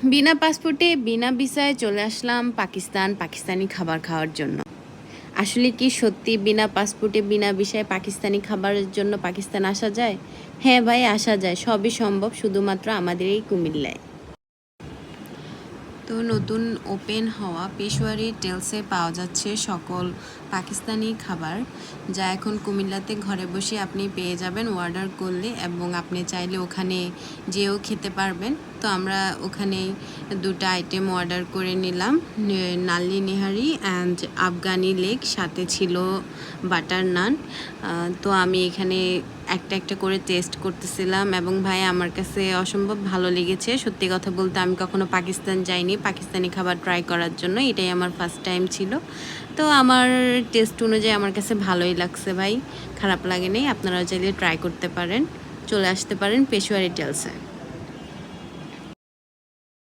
বিনা পাসপোর্টে বিনা ভিসায় চলে আসলাম পাকিস্তানি খাবার খাওয়ার জন্য। আসলে কি সত্যি বিনা পাসপোর্টে বিনা ভিসায় পাকিস্তানি খাবারের জন্য পাকিস্তান আসা যায়? হ্যাঁ ভাই, আসা যায়। সবই সম্ভব, শুধুমাত্র আমাদের এই কুমিল্লায়। তো নতুন ওপেন হওয়া পেশোয়ারি টেলসে পাওয়া যাচ্ছে সকল পাকিস্তানি খাবার, যা এখন কুমিল্লাতে ঘরে বসে আপনি পেয়ে যাবেন অর্ডার করলে, এবং আপনি চাইলে ওখানে যেও খেতে পারবেন। তো আমরা ওখানেই দুটো আইটেম অর্ডার করে নিলাম, নাল্লি নেহারি অ্যান্ড আফগানি লেগ, সাথে ছিল বাটার নান। তো আমি এখানে একটা একটা করে টেস্ট করতেছিলাম, এবং ভাই আমার কাছে অসম্ভব ভালো লেগেছে। সত্যি কথা বলতে আমি কখনো পাকিস্তান যাইনি পাকিস্তানি খাবার ট্রাই করার জন্য, এটাই আমার ফার্স্ট টাইম ছিল। তো আমার টেস্ট অনুযায়ী আমার কাছে ভালোই লাগছে ভাই, খারাপ লাগেনি। আপনারা চাইলে ট্রাই করতে পারেন, চলে আসতে পারেন পেশোয়ারি টেলসে।